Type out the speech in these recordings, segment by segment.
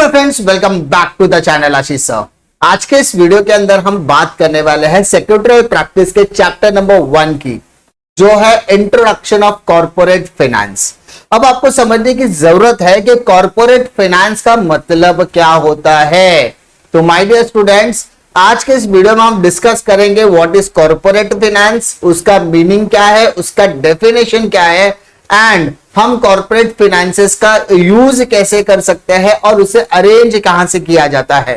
Hello friends, welcome back to the channel Ashish sir. आज के इस वीडियो के अंदर हम बात करने वाले हैं सेक्रेटरियल प्रैक्टिस के चैप्टर नंबर 1 की, जो है इंट्रोडक्शन ऑफ कॉर्पोरेट फाइनेंस। अब आपको समझने की जरूरत है कि कॉर्पोरेट फाइनेंस का मतलब क्या होता है। तो माय डियर स्टूडेंट्स, आज के इस वीडियो में हम डिस्कस करेंगे व्हाट इज कॉर्पोरेट फाइनेंस, उसका मीनिंग क्या है, उसका डेफिनेशन क्या है एंड हम कॉर्पोरेट फाइनेंसेस का यूज कैसे कर सकते हैं और उसे अरेंज कहां से किया जाता है।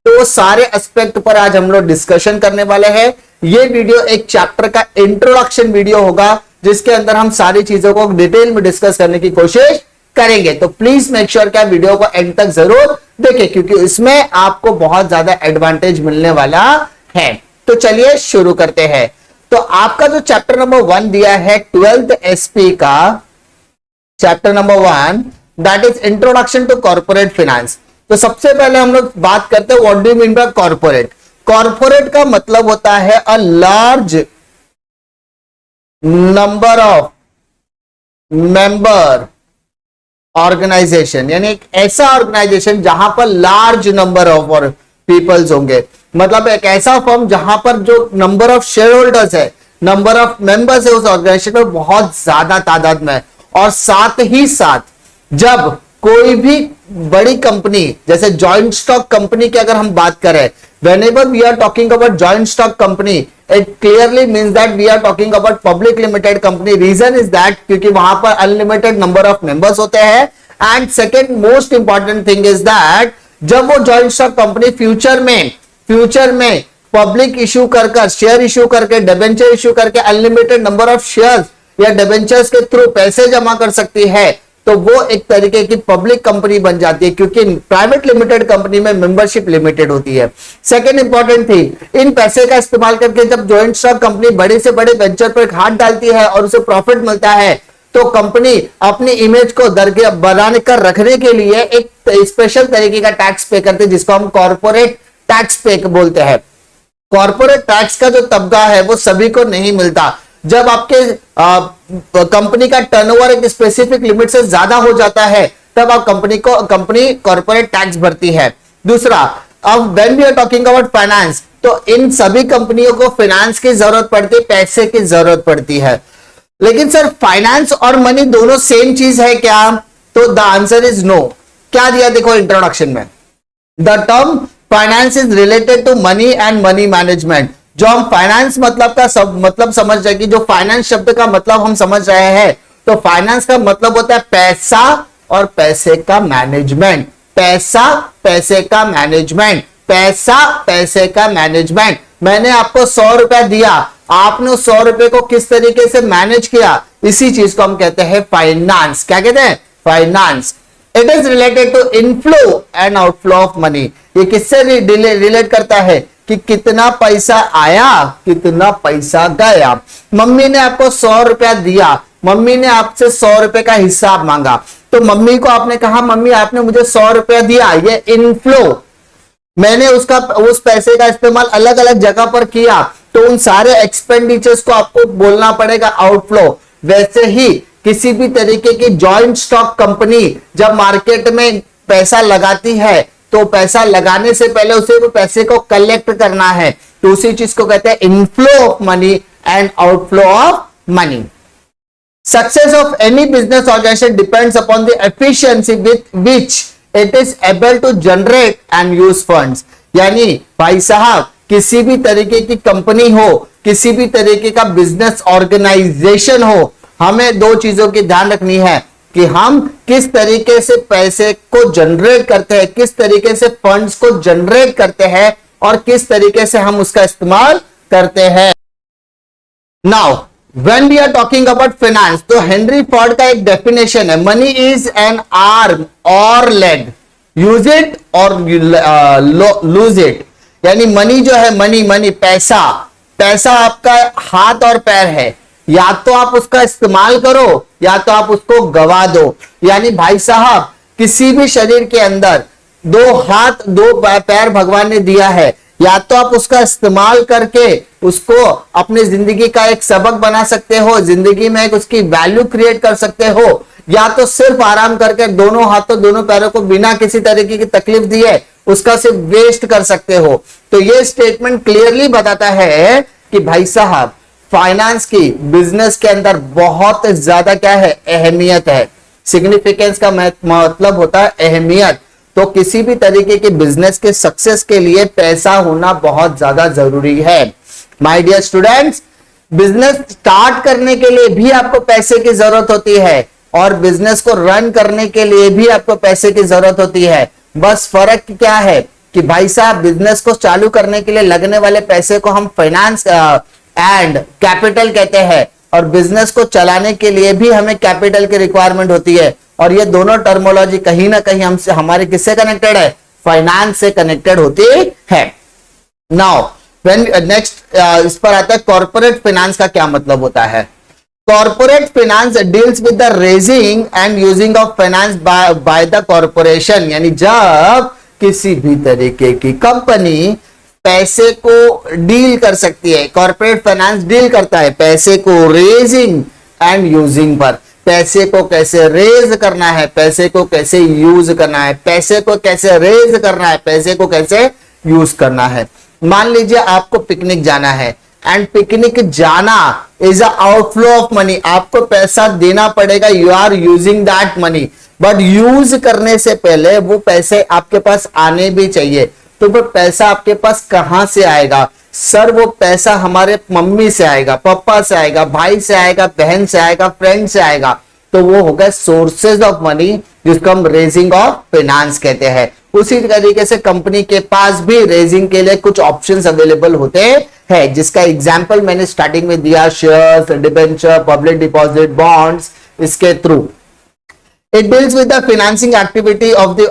तो वो सारे एस्पेक्ट पर आज हम लोग डिस्कशन करने वाले हैं। ये वीडियो एक चैप्टर का इंट्रोडक्शन वीडियो होगा जिसके अंदर हम सारी चीजों को डिटेल में डिस्कस करने की कोशिश करेंगे। तो प्लीज मेक श्योर कि आप वीडियो को एंड तक जरूर देखें क्योंकि इसमें आपको बहुत ज्यादा एडवांटेज मिलने वाला है। तो चलिए शुरू करते हैं। तो आपका जो चैप्टर नंबर 1 दिया है 12th एसपी का chapter number 1, that is introduction to corporate finance. तो सबसे पहले हम लोग बात करते हैं what do you mean by corporate. Corporate का मतलब होता है a large number of member organisation, यानी एक ऐसा ऑर्गेनाइजेशन जहां पर लार्ज नंबर ऑफ पीपल्स होंगे। मतलब एक ऐसा फर्म जहां पर जो नंबर ऑफ शेयर होल्डर्स है, नंबर ऑफ मेंबर्स है उस ऑर्गेनाइजेशन में बहुत ज्यादा तादाद में। और साथ ही साथ जब कोई भी बड़ी कंपनी जैसे जॉइंट स्टॉक कंपनी की अगर हम बात करें, whenever we are talking about joint stock company, it clearly means that we are talking about public limited company. Reason is that क्योंकि वहां पर अनलिमिटेड नंबर ऑफ मेंबर्स होते हैं। And second most important thing is that जब वो joint stock company future में public issue कर share issue करके डिबेंचर इश्यू करके अनलिमिटेड नंबर ऑफ शेयर्स या डिबेंचर्स के थ्रू पैसे जमा कर सकती है, तो वो एक तरीके की पब्लिक कंपनी बन जाती है क्योंकि प्राइवेट लिमिटेड कंपनी में मेंबरशिप लिमिटेड होती है। सेकेंड इंपॉर्टेंट थिंग, इन पैसे का इस्तेमाल करके जब जॉइंट स्टॉक कंपनी बड़े से बड़े वेंचर पर हाथ डालती है और उसे प्रॉफिट मिलता है, तो कंपनी अपनी इमेज को दरकिनार बनाने कर रखने के लिए एक स्पेशल तरीके का टैक्स पे करते हैं जिसको हम कॉर्पोरेट टैक्स पे बोलते हैं। कॉर्पोरेट टैक्स का जो तबका है वो सभी को नहीं मिलता। जब आपके कंपनी का टर्नओवर एक स्पेसिफिक लिमिट से ज्यादा हो जाता है तब आप कंपनी कॉर्पोरेट टैक्स भरती है। दूसरा, अब when we are talking about finance, तो इन सभी कंपनियों को फाइनेंस की जरूरत पड़ती है, पैसे की जरूरत पड़ती है। लेकिन सर फाइनेंस और मनी दोनों सेम चीज है क्या? तो द आंसर इज नो। क्या दिया देखो इंट्रोडक्शन में, the term finance is related to money and money management. जो हम फाइनेंस मतलब का मतलब समझ रहे कि जो फाइनेंस शब्द का मतलब हम समझ रहे हैं, तो फाइनेंस का मतलब होता है पैसा और पैसे का मैनेजमेंट। पैसा पैसे का मैनेजमेंट, पैसा पैसे का मैनेजमेंट। मैंने आपको 100 रुपया दिया, आपने उस 100 रुपए को किस तरीके से मैनेज किया, इसी चीज को हम कहते हैं फाइनेंस। क्या कहते हैं? Finance. It is related to inflow and outflow of money. ये किससे रिलेट करता है कि कितना पैसा आया, कितना पैसा गया। मम्मी ने आपको 100 रुपया दिया, मम्मी ने आपसे 100 रुपए का हिसाब मांगा, तो मम्मी को आपने कहा मम्मी आपने मुझे 100 रुपया दिया, ये इनफ्लो। मैंने उस पैसे का इस्तेमाल अलग अलग जगह पर किया, तो उन सारे एक्सपेंडिचर्स को आपको बोलना पड़ेगा आउटफ्लो। वैसे ही किसी भी तरीके की जॉइंट स्टॉक कंपनी जब मार्केट में पैसा लगाती है, तो पैसा लगाने से पहले उसे वो पैसे को कलेक्ट करना है, तो उसी चीज को कहते हैं inflow of money and outflow of money. Success of any business organisation depends upon the efficiency with which it is able to generate and use funds. यानी भाई साहब, किसी भी तरीके की कंपनी हो, किसी भी तरीके का बिजनेस ऑर्गेनाइजेशन हो, हमें दो चीजों की ध्यान रखनी है कि हम किस तरीके से पैसे को जनरेट करते हैं, किस तरीके से फंड्स को जनरेट करते हैं और किस तरीके से हम उसका इस्तेमाल करते हैं। Now when we are talking about finance, तो हेनरी फोर्ड का एक डेफिनेशन है, money is an arm or leg, use it or lose it. यानी मनी जो है, मनी पैसा आपका हाथ और पैर है, या तो आप उसका इस्तेमाल करो या तो आप उसको गवा दो। यानी भाई साहब, किसी भी शरीर के अंदर 2 हाथ 2 पैर भगवान ने दिया है, या तो आप उसका इस्तेमाल करके उसको अपनी जिंदगी का एक सबक बना सकते हो, जिंदगी में एक उसकी वैल्यू क्रिएट कर सकते हो, या तो सिर्फ आराम करके दोनों हाथों दोनों पैरों को बिना किसी तरीके की तकलीफ दिए उसका सिर्फ वेस्ट कर सकते हो। तो ये स्टेटमेंट क्लियरली बताता है कि भाई साहब फाइनेंस की बिजनेस के अंदर बहुत ज्यादा क्या है, अहमियत है। सिग्निफिकेंस का मतलब होता है अहमियत। तो किसी भी तरीके के बिजनेस के सक्सेस के लिए पैसा होना बहुत ज्यादा जरूरी है। My dear students, business start करने के लिए भी आपको पैसे की जरूरत होती है और बिजनेस को रन करने के लिए भी आपको पैसे की जरूरत होती है। बस फर्क क्या है कि भाई साहब बिजनेस को चालू करने के लिए लगने वाले पैसे को हम फाइनेंस एंड कैपिटल कहते हैं और बिजनेस को चलाने के लिए भी हमें कैपिटल की रिक्वायरमेंट होती है। और ये दोनों टर्मोलॉजी कहीं ना कहीं हमसे हमारे किससे कनेक्टेड है, फाइनेंस से कनेक्टेड होती है। नाउ व्हेन नेक्स्ट इस पर आता है कॉर्पोरेट फाइनेंस का क्या मतलब होता है। Corporate finance deals with the raising and using of finance by the corporation, यानी जब किसी भी तरीके की कंपनी पैसे को डील कर सकती है, कॉर्पोरेट फाइनेंस डील करता है पैसे को रेजिंग एंड यूजिंग पर। पैसे को कैसे रेज करना है, पैसे को कैसे यूज करना है, पैसे को कैसे रेज करना है, पैसे को कैसे यूज करना है। मान लीजिए आपको पिकनिक जाना है एंड पिकनिक जाना is a outflow of money, आपको पैसा देना पड़ेगा, you are using that money, but use करने से पहले वो पैसे आपके पास आने भी चाहिए। तो वो पैसा आपके पास कहां से आएगा सर? वो पैसा हमारे मम्मी से आएगा, पापा से आएगा, भाई से आएगा, बहन से आएगा, फ्रेंड से आएगा। तो वो होगा सोर्सेज ऑफ मनी, जिसको हम रेजिंग ऑफ फाइनेंस कहते हैं। उसी तरीके से कंपनी के पास भी रेजिंग के लिए कुछ ऑप्शंस अवेलेबल होते हैं, जिसका एग्जांपल मैंने स्टार्टिंग में दिया, shares, debenture, public deposit, bonds, इसके through. It deals with the financing activity of the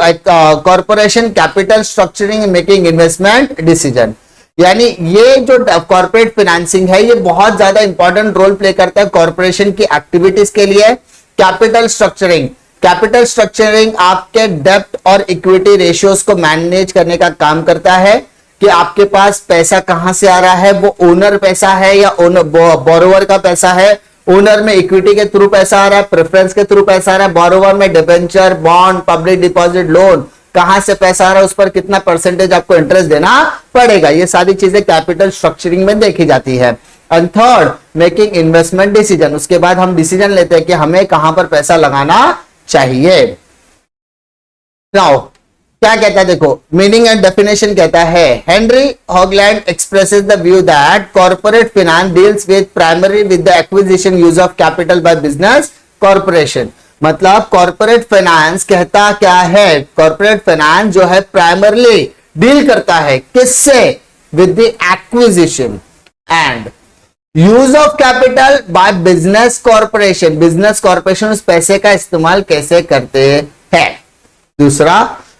corporation, capital structuring, making investment decision। यानी ये जो कॉर्पोरेट फाइनेंसिंग है ये बहुत ज्यादा इंपॉर्टेंट रोल प्ले करता है कॉर्पोरेशन की एक्टिविटीज के लिए। कैपिटल स्ट्रक्चरिंग, कैपिटल स्ट्रक्चरिंग आपके डेब्ट और इक्विटी रेशियोज को मैनेज करने का काम करता है कि आपके पास पैसा कहां से आ रहा है, वो ओनर पैसा है या बोरोवर का पैसा है। ओनर में इक्विटी के थ्रू पैसा आ रहा है, प्रेफरेंस के थ्रू पैसा आ रहा है, बोरोवर में debenture, bond, public deposit, loan, कहां से पैसा आ रहा है, उस पर कितना परसेंटेज आपको इंटरेस्ट देना पड़ेगा। ये सारी चीजें कैपिटल स्ट्रक्चरिंग में देखी जाती है। And third, making investment decision, उसके बाद हम डिसीजन लेते हैं कि हमें कहां पर पैसा लगाना चाहिए। नाउ क्या कहता है देखो, मीनिंग एंड डेफिनेशन कहता है, Henry Hoagland expresses the view that corporate finance deals with primary with the acquisition use of capital by business corporation. मतलब कॉर्पोरेट फाइनेंस कहता क्या है, कॉर्पोरेट फाइनेंस जो है प्राइमरली डील करता है किससे, with the acquisition and use of capital by business corporation. Business corporation उस पैसे का इस्तेमाल कैसे करते हैं। दूसरा,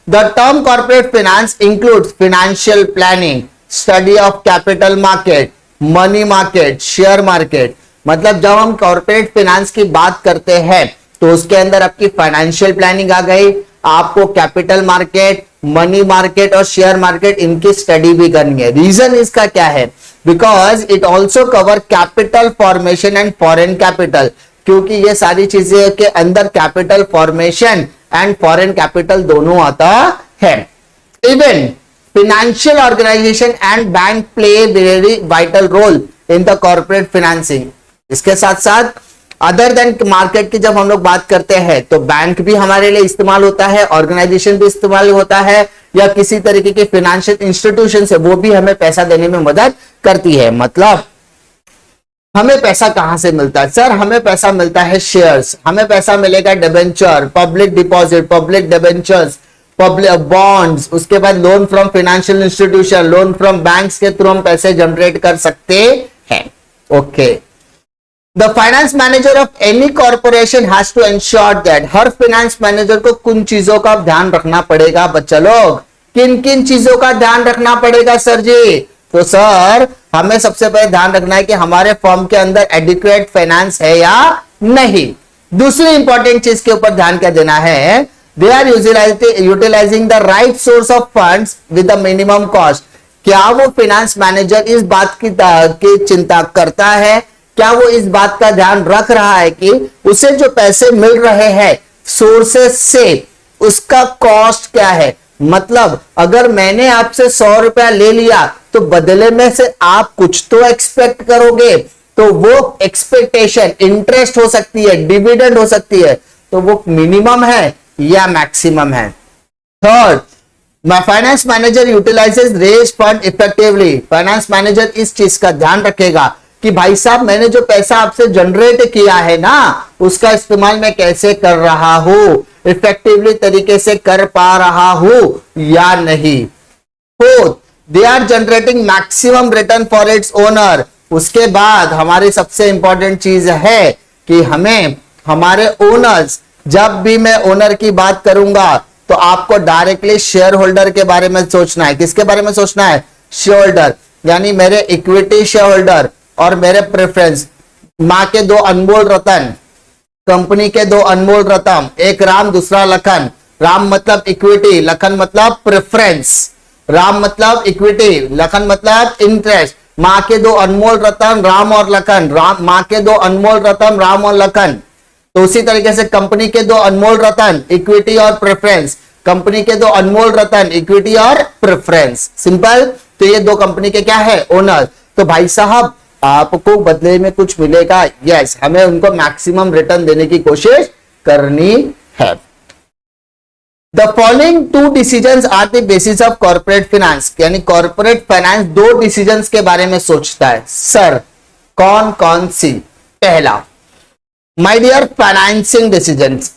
the term corporate finance includes financial planning, study of capital market, money market, share market। मतलब जब हम कॉर्पोरेट फाइनेंस की बात करते हैं तो उसके अंदर आपकी फाइनेंशियल प्लानिंग आ गई, आपको कैपिटल मार्केट, मनी मार्केट और शेयर मार्केट इनकी स्टडी भी करनी है। रीजन इसका क्या है, because it also cover capital formation and foreign capital, क्योंकि ये सारी चीजें के अंदर capital formation and foreign capital दोनों आता है। Even financial organisation and bank play very vital role in the corporate financing. इसके साथ साथ अदर देन मार्केट की जब हम लोग बात करते हैं तो बैंक भी हमारे लिए इस्तेमाल होता है, ऑर्गेनाइजेशन भी इस्तेमाल होता है, या किसी तरीके के फाइनेंशियल इंस्टीट्यूशन से वो भी हमें पैसा देने में मदद करती है। मतलब हमें पैसा कहां से मिलता है सर, हमें पैसा मिलता है शेयर्स, हमें पैसा मिलेगा debenture, public deposit, public debentures, public bonds, उसके बाद loan from financial institution, loan from banks के थ्रू हम पैसे जनरेट कर सकते हैं। Okay, the finance manager of any corporation has to ensure that, हर फाइनेंस मैनेजर को कुछ चीजों का ध्यान रखना पड़ेगा बच्चा लोग। किन किन चीजों का ध्यान रखना पड़ेगा सर जी? तो सर हमें सबसे पहले ध्यान रखना है कि हमारे फर्म के अंदर एडिक्वेट फाइनेंस है या नहीं। दूसरी इंपॉर्टेंट चीज के ऊपर ध्यान क्या देना है, they are utilising the right source of funds with the minimum cost. क्या वो फाइनेंस मैनेजर इस बात की चिंता करता है क्या वो इस बात का ध्यान रख रहा है कि उसे जो पैसे मिल रहे हैं सोर्सेस से उसका कॉस्ट क्या है? मतलब अगर मैंने आपसे 100 रुपया ले लिया तो बदले में से आप कुछ तो एक्सपेक्ट करोगे, तो वो एक्सपेक्टेशन इंटरेस्ट हो सकती है, डिविडेंड हो सकती है, तो वो मिनिमम है या मैक्सिमम है? Third, finance manager utilises raise fund effectively. Finance manager इस चीज का ध्यान रखेगा कि भाई साहब मैंने जो पैसा आपसे जनरेट किया है ना उसका इस्तेमाल मैं कैसे कर रहा हूं, इफेक्टिवली तरीके से कर पा रहा हूं या नहीं। Fourth, they are generating maximum return for its owner. उसके बाद हमारी सबसे इंपॉर्टेंट चीज है कि हमें हमारे ओनर्स, जब भी मैं ओनर की बात करूंगा तो आपको डायरेक्टली शेयर होल्डर के बारे में सोचना है। किसके बारे में सोचना है? शेयर होल्डर, यानी मेरे इक्विटी शेयर होल्डर और मेरे प्रेफरेंस, मां के दो अनमोल रतन, कंपनी के दो अनमोल रतन, एक राम दूसरा लखन। राम मतलब इक्विटी, लखन मतलब प्रेफरेंस। राम मतलब इक्विटी, लखन मतलब इंटरेस्ट। मां के दो अनमोल रतन राम और लखन, मां के दो अनमोल रतन राम और लखन। तो उसी तरीके से कंपनी के दो अनमोल रतन इक्विटी और प्रेफरेंस, कंपनी के दो अनमोल रतन इक्विटी और प्रेफरेंस। सिंपल। तो ये दो कंपनी के क्या है? ओनर। तो भाई साहब आपको बदले में कुछ मिलेगा, यस, हमें उनको मैक्सिमम रिटर्न देने की कोशिश करनी है। The following two decisions are the basis of corporate finance, यानी कॉर्पोरेट फाइनेंस दो डिसीजंस के बारे में सोचता है। सर कौन कौन सी? पहला, माय डियर फाइनेंसिंग डिसीजंस,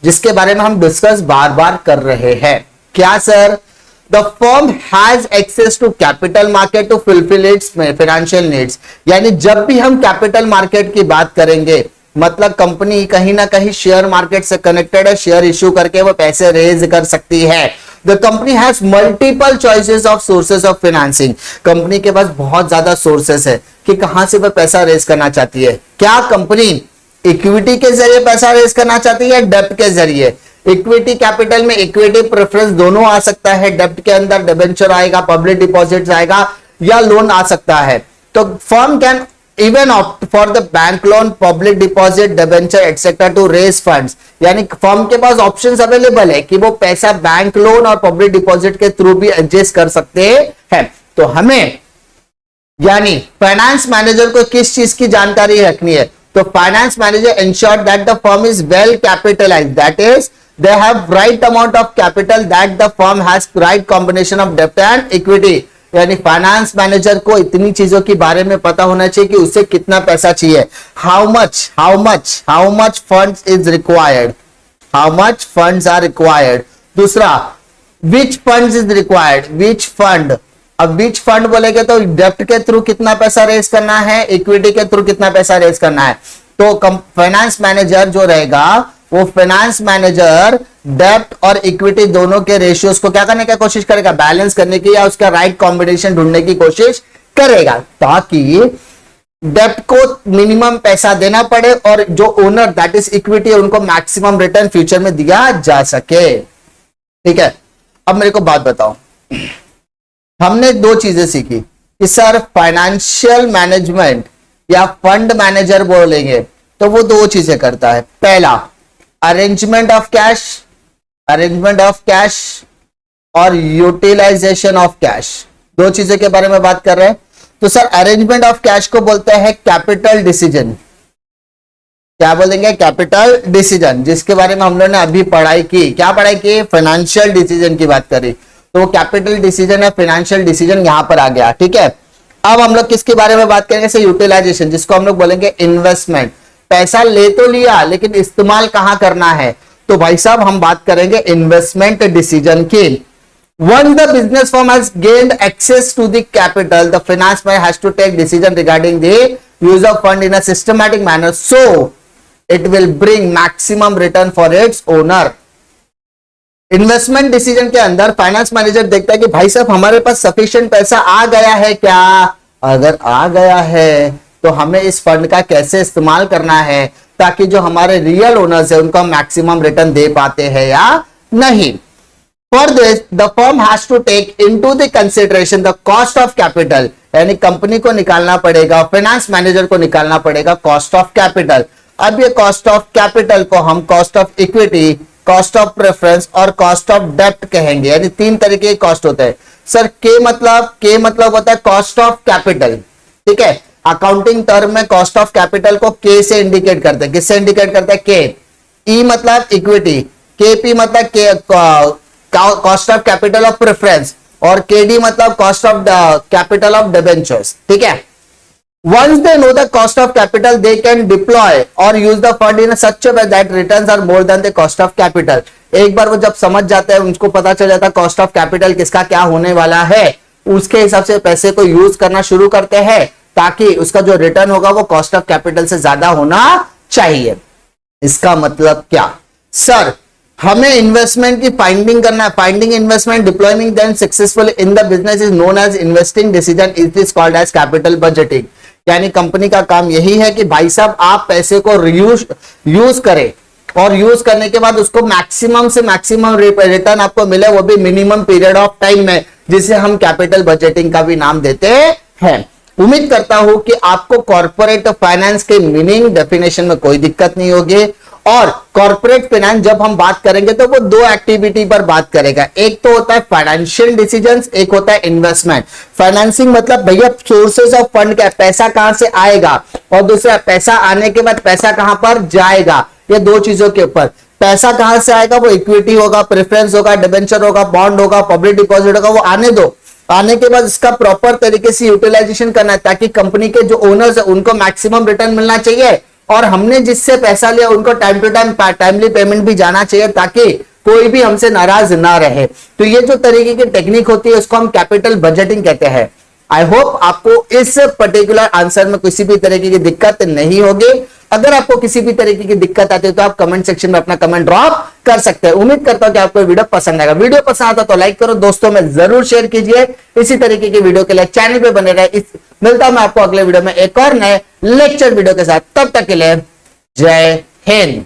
जिसके बारे में हम डिस्कस बार बार कर रहे हैं। क्या sir? The firm has access to capital market to fulfil its financial needs, यानी जब भी हम कैपिटल मार्केट की बात करेंगे मतलब कंपनी कहीं ना कहीं शेयर मार्केट से कनेक्टेड है, शेयर इश्यू करके वो पैसे रेज कर सकती है। The company has multiple choices of sources of financing, company के पास बहुत ज्यादा सोर्सेस है कि कहां से वो पैसा रेज करना चाहती है। क्या कंपनी इक्विटी के जरिए पैसा रेज करना चाहती है, डेब्ट के जरिए? इक्विटी कैपिटल में इक्विटी प्रेफरेंस दोनों आ सकता है, डेब्ट के अंदर डिबेंचर आएगा, पब्लिक डिपॉजिट्स आएगा या लोन आ सकता है। तो firm can even opt for the bank loan, public deposit, debenture etcetera to raise funds, यानी फर्म के पास ऑप्शंस अवेलेबल है कि वो पैसा बैंक लोन और पब्लिक डिपॉजिट के थ्रू भी एडजस्ट कर सकते हैं। तो हमें यानी फाइनेंस मैनेजर को किस चीज की जानकारी रखनी है? तो finance manager ensure that the firm is well capitalized, that is they have right amount of capital, that the firm has right combination of debt and equity, यानी फाइनेंस मैनेजर को इतनी चीजों के बारे में पता होना चाहिए कि उसे कितना पैसा चाहिए, how much funds is required, how much funds are required। दूसरा, which funds is required, which fund। अब बीच फंड बोलेगे तो डेप्ट के थ्रू कितना पैसा रेज करना है, इक्विटी के थ्रू कितना पैसा रेज करना है। तो फाइनेंस मैनेजर जो रहेगा वो फाइनेंस मैनेजर डेप्ट और इक्विटी दोनों के रेशियोज को क्या करने की कोशिश करेगा? बैलेंस करने की या उसका राइट कॉम्बिनेशन ढूंढने की कोशिश करेगा ताकि डेप्ट को मिनिमम पैसा देना पड़े और जो ओनर दैट इज इक्विटी उनको मैक्सिमम रिटर्न फ्यूचर में दिया जा सके। ठीक है, अब मेरे को बात बताओ, हमने दो चीजें सीखी कि सर फाइनेंशियल मैनेजमेंट या फंड मैनेजर बोलेंगे तो वो दो चीजें करता है। पहला, अरेंजमेंट ऑफ कैश और यूटिलाइजेशन ऑफ कैश, दो चीजों के बारे में बात कर रहे हैं। तो सर अरेंजमेंट ऑफ कैश को बोलते हैं कैपिटल डिसीजन। क्या बोलेंगे? कैपिटल डिसीजन, जिसके बारे में हम लोगों ने अभी पढ़ाई की। क्या पढ़ाई की? फाइनेंशियल डिसीजन की बात करी। तो कैपिटल डिसीजन है, फाइनेंशियल डिसीजन यहां पर आ गया। ठीक है, अब हम लोग किसके बारे में बात करेंगे? यूटिलाइजेशन, जिसको हम लोग बोलेंगे इन्वेस्टमेंट। पैसा ले तो लिया लेकिन इस्तेमाल कहां करना है? तो भाई साहब हम बात करेंगे इन्वेस्टमेंट डिसीजन की। Once the business firm has gained access to the capital, the finance man has to take decision regarding the use of fund in a systematic manner, so it will bring maximum return for its owner। Investment decision के अंदर finance manager देखता है कि भाई साहब हमारे पास sufficient पैसा आ गया है क्या? अगर आ गया है तो हमें इस फंड का कैसे इस्तेमाल करना है ताकि जो हमारे रियल ओनर्स है उनको मैक्सिमम रिटर्न दे पाते हैं या नहीं। For this, the firm has to take into the consideration the cost of capital, यानी कंपनी को निकालना पड़ेगा, फाइनेंस मैनेजर को निकालना पड़ेगा कॉस्ट ऑफ कैपिटल। अब ये कॉस्ट ऑफ कैपिटल को हम cost of equity, cost of preference और कॉस्ट ऑफ डेप्ट कहेंगे। यानी तीन तरीके के कॉस्ट होते हैं सर। के मतलब होता है कॉस्ट ऑफ कैपिटल, ठीक है। अकाउंटिंग टर्म में कॉस्ट ऑफ कैपिटल को के से इंडिकेट करते हैं। किससे इंडिकेट करते हैं? के। ई मतलब इक्विटी, केपी मतलब cost of capital of preference, और केडी मतलब cost of capital of debentures, ठीक है। Once they know the cost of capital, they can deploy or use the fund in such a way that returns are more than the cost of capital. एक बार वो जब समझ जाते हैं, उनको पता चल जाता है कॉस्ट ऑफ कैपिटल किसका क्या होने वाला है, उसके हिसाब से पैसे को यूज करना शुरू करते हैं ताकि उसका जो रिटर्न होगा वो कॉस्ट ऑफ कैपिटल से ज्यादा होना चाहिए। इसका मतलब क्या सर? हमें इन्वेस्टमेंट की फाइंडिंग करना है। Finding investment, deploying them successfully in the business is known as investing decision, it is called as capital budgeting. यानी कंपनी का काम यही है कि भाई साहब आप पैसे को यूज करें और यूज करने के बाद उसको मैक्सिमम से मैक्सिमम रिटर्न आपको मिले, वो भी मिनिमम पीरियड ऑफ टाइम में, जिसे हम कैपिटल बजटिंग का भी नाम देते हैं। उम्मीद करता हूं कि आपको कॉर्पोरेट फाइनेंस के मीनिंग डेफिनेशन में कोई दिक्कत नहीं होगी। और कॉर्पोरेट फाइनेंस जब हम बात करेंगे तो वो दो एक्टिविटी पर बात करेगा। एक तो होता है फाइनेंशियल डिसीजंस, एक होता है इन्वेस्टमेंट। फाइनेंसिंग मतलब भैया सोर्सेज ऑफ फंड क्या है, पैसा कहां से आएगा, और दूसरा पैसा आने के बाद पैसा कहां पर जाएगा। ये दो चीजों के ऊपर पैसा कहां से आएगा, वो इक्विटी होगा, प्रेफरेंस होगा, डिबेंचर होगा, बॉन्ड होगा, पब्लिक डिपॉजिट होगा, वो आने दो। आने के बाद इसका प्रॉपर तरीके से यूटिलाइजेशन करना है ताकि कंपनी के जो ओनर्स है उनको मैक्सिमम रिटर्न मिलना चाहिए, और हमने जिससे पैसा लिया उनको time to time timely payment भी जाना चाहिए ताकि कोई भी हमसे नाराज ना रहे। तो ये जो तरीके की टेक्निक होती है उसको हम कैपिटल बजटिंग कहते हैं। आई होप आपको इस पर्टिकुलर आंसर में किसी भी तरीके की दिक्कत नहीं होगी। अगर आपको किसी भी तरीके की दिक्कत आती है तो आप कमेंट सेक्शन में अपना कमेंट ड्रॉप कर सकते हैं। उम्मीद करता हूं कि आपको वीडियो पसंद आएगा। वीडियो पसंद आता तो लाइक करो, दोस्तों में जरूर शेयर कीजिए। इसी तरीके की वीडियो के लिए चैनल पे बने रहे। मिलता हूं मैं आपको अगले वीडियो में एक और नए लेक्चर वीडियो के साथ। तब तक के लिए जय हिंद।